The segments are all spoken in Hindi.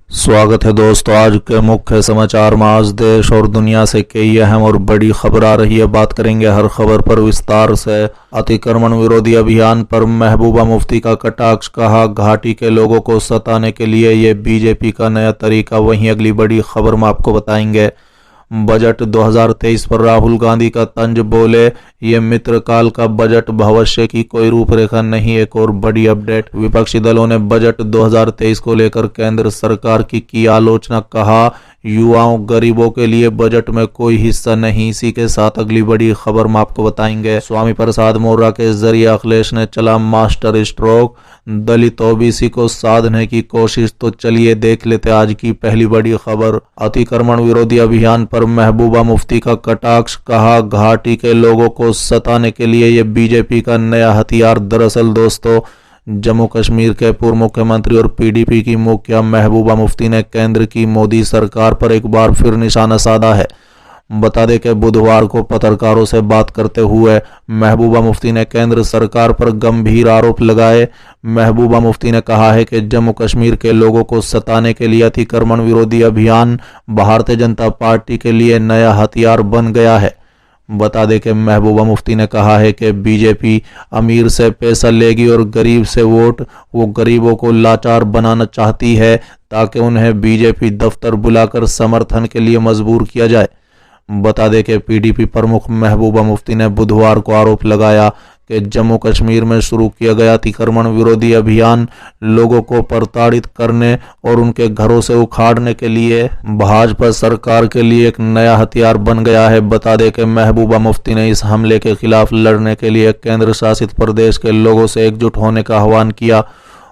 स्वागत है दोस्तों। आज के मुख्य समाचार में आज देश और दुनिया से कई अहम और बड़ी खबर आ रही है। बात करेंगे हर खबर पर विस्तार से। अतिक्रमण विरोधी अभियान पर महबूबा मुफ्ती का कटाक्ष, कहा घाटी के लोगों को सताने के लिए ये बीजेपी का नया तरीका। वहीं अगली बड़ी खबर में आपको बताएंगे बजट 2023 पर राहुल गांधी का तंज, बोले ये मित्र काल का बजट, भविष्य की कोई रूपरेखा नहीं। एक और बड़ी अपडेट, विपक्षी दलों ने बजट 2023 को लेकर केंद्र सरकार की आलोचना, कहा युवाओं गरीबों के लिए बजट में कोई हिस्सा नहीं। इसी के साथ अगली बड़ी खबर में आपको बताएंगे स्वामी प्रसाद मौर्य के जरिए अखिलेश ने चला मास्टर स्ट्रोक, दलित ओबीसी को साधने की कोशिश। तो चलिए देख लेते आज की पहली बड़ी खबर। अतिक्रमण विरोधी अभियान पर महबूबा मुफ्ती का कटाक्ष, कहा घाटी के लोगों को सताने के लिए ये बीजेपी का नया हथियार। दरअसल दोस्तों, जम्मू कश्मीर के पूर्व मुख्यमंत्री और पीडीपी की मुखिया महबूबा मुफ्ती ने केंद्र की मोदी सरकार पर एक बार फिर निशाना साधा है। बता दें कि बुधवार को पत्रकारों से बात करते हुए महबूबा मुफ्ती ने केंद्र सरकार पर गंभीर आरोप लगाए। महबूबा मुफ्ती ने कहा है कि जम्मू कश्मीर के लोगों को सताने के लिए अतिक्रमण विरोधी अभियान भारतीय जनता पार्टी के लिए नया हथियार बन गया है। बता दें कि महबूबा मुफ्ती ने कहा है कि बीजेपी अमीर से पैसा लेगी और गरीब से वोट। वो गरीबों को लाचार बनाना चाहती है ताकि उन्हें बीजेपी दफ्तर बुलाकर समर्थन के लिए मजबूर किया जाए। बता दें कि पीडीपी प्रमुख महबूबा मुफ्ती ने बुधवार को आरोप लगाया कि जम्मू कश्मीर में शुरू किया गया अतिक्रमण विरोधी अभियान लोगों को प्रताड़ित करने और उनके घरों से उखाड़ने के लिए भाजपा सरकार के लिए एक नया हथियार बन गया है। बता दें कि महबूबा मुफ्ती ने इस हमले के खिलाफ लड़ने के लिए केंद्र शासित प्रदेश के लोगों से एकजुट होने का आह्वान किया।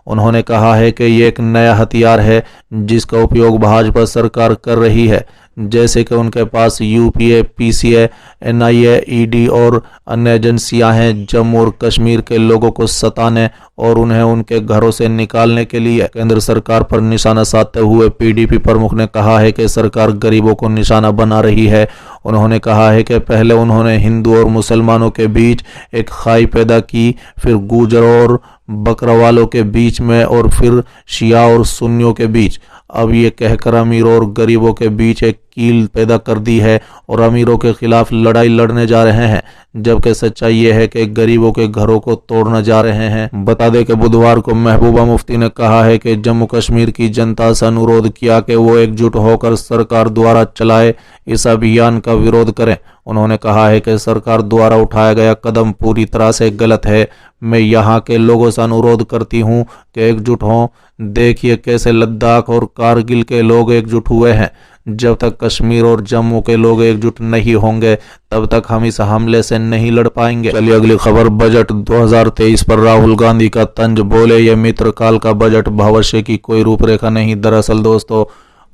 उन्होंने कहा है कि ये एक नया हथियार है जिसका उपयोग भाजपा सरकार कर रही है, जैसे कि उनके पास यूपीए, पीसीए, एनआईए, ईडी और अन्य एजेंसियां हैं। जम्मू और कश्मीर के लोगों को सताने और उन्हें उनके घरों से निकालने के लिए केंद्र सरकार पर निशाना साधते हुए पीडीपी प्रमुख ने कहा है कि सरकार गरीबों को निशाना बना रही है। उन्होंने कहा है कि पहले उन्होंने हिंदू और मुसलमानों के बीच एक खाई पैदा की, फिर गुर्जर और बकरवालों के बीच में और फिर शिया और सुन्नियों के बीच। अब ये कहकर अमीरों और गरीबों के बीच एक कील पैदा कर दी है और अमीरों के खिलाफ लड़ाई लड़ने जा रहे हैं, जबकि सच्चाई ये है कि गरीबों के घरों को तोड़ने जा रहे हैं। बता दें कि बुधवार को महबूबा मुफ्ती ने कहा है कि जम्मू कश्मीर की जनता से अनुरोध किया कि वो एकजुट होकर सरकार द्वारा चलाए इस अभियान का विरोध करें। उन्होंने कहा है कि सरकार द्वारा उठाया गया कदम पूरी तरह से गलत है। मैं यहाँ के लोगों से अनुरोध करती हूँ कि एकजुट हों। देखिए कैसे लद्दाख और कारगिल के लोग एकजुट हुए हैं। जब तक कश्मीर और जम्मू के लोग एकजुट नहीं होंगे तब तक हम इस हमले से नहीं लड़ पाएंगे। चलिए अगली खबर, बजट 2023 पर राहुल गांधी का तंज, बोले ये मित्र काल का बजट, भविष्य की कोई रूपरेखा नहीं। दरअसल दोस्तों,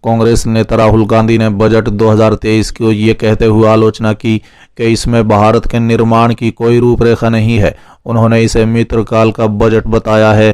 कांग्रेस नेता राहुल गांधी ने बजट 2023 की ये कहते हुए आलोचना की कि इसमें भारत के निर्माण की कोई रूपरेखा नहीं है। उन्होंने इसे मित्र काल का बजट बताया है।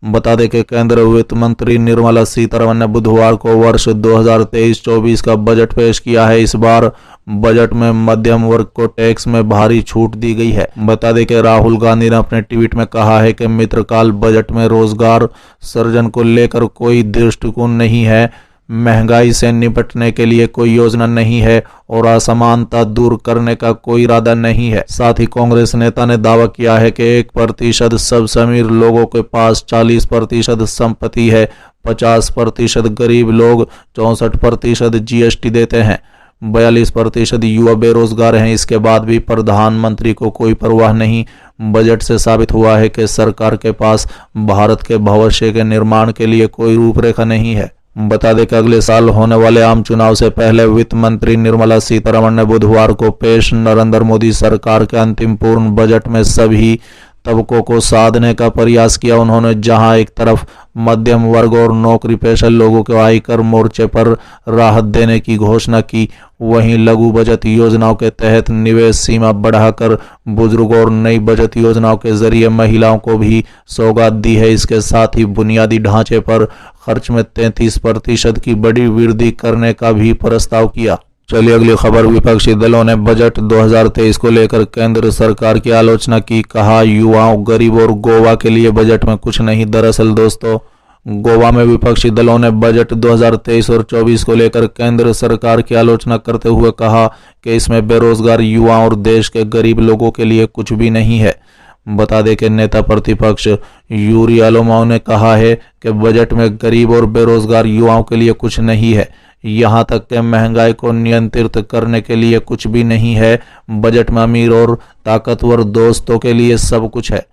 बता दें कि केंद्रीय वित्त मंत्री निर्मला सीतारमण ने बुधवार को वर्ष 2023-24 का बजट पेश किया है। इस बार बजट में मध्यम वर्ग को टैक्स में भारी छूट दी गई है। बता दें कि राहुल गांधी ने अपने ट्वीट में कहा है कि मित्रकाल बजट में रोजगार सृजन को लेकर कोई दृष्टिकोण नहीं है, महंगाई से निपटने के लिए कोई योजना नहीं है और असमानता दूर करने का कोई इरादा नहीं है। साथ ही कांग्रेस नेता ने दावा किया है कि 1% सबसे अमीर लोगों के पास 40% संपत्ति है, 50% गरीब लोग 64% जीएसटी देते हैं, 42% युवा बेरोजगार हैं। इसके बाद भी प्रधानमंत्री को कोई परवाह नहीं। बजट से साबित हुआ है कि सरकार के पास भारत के भविष्य के निर्माण के लिए कोई रूपरेखा नहीं है। बता दें कि अगले साल होने वाले आम चुनाव से पहले वित्त मंत्री निर्मला सीतारमण ने बुधवार को पेश नरेंद्र मोदी सरकार के अंतिम पूर्ण बजट में सभी तबकों को साधने का प्रयास किया। उन्होंने जहां एक तरफ मध्यम वर्ग और नौकरी पेशा लोगों को आयकर मोर्चे पर राहत देने की घोषणा की, वहीं लघु बचत योजनाओं के तहत निवेश सीमा बढ़ाकर बुजुर्गों और नई बचत योजनाओं के जरिए महिलाओं को भी सौगात दी है। इसके साथ ही बुनियादी ढांचे पर खर्च में 33% की बड़ी वृद्धि करने का भी प्रस्ताव किया। चलिए अगली खबर, विपक्षी दलों ने बजट 2023 को लेकर केंद्र सरकार की आलोचना की, कहा युवाओं, गरीबों और गोवा के लिए बजट में कुछ नहीं। दरअसल दोस्तों, गोवा में विपक्षी दलों ने बजट 2023 और 24 को लेकर केंद्र सरकार की आलोचना करते हुए कहा कि इसमें बेरोजगार युवाओं और देश के गरीब लोगों के लिए कुछ भी नहीं है। बता दें कि नेता प्रतिपक्ष यूरी अलोमाओ ने कहा है कि बजट में गरीब और बेरोजगार युवाओं के लिए कुछ नहीं है, यहाँ तक कि महंगाई को नियंत्रित करने के लिए कुछ भी नहीं है। बजट में अमीर और ताकतवर दोस्तों के लिए सब कुछ है।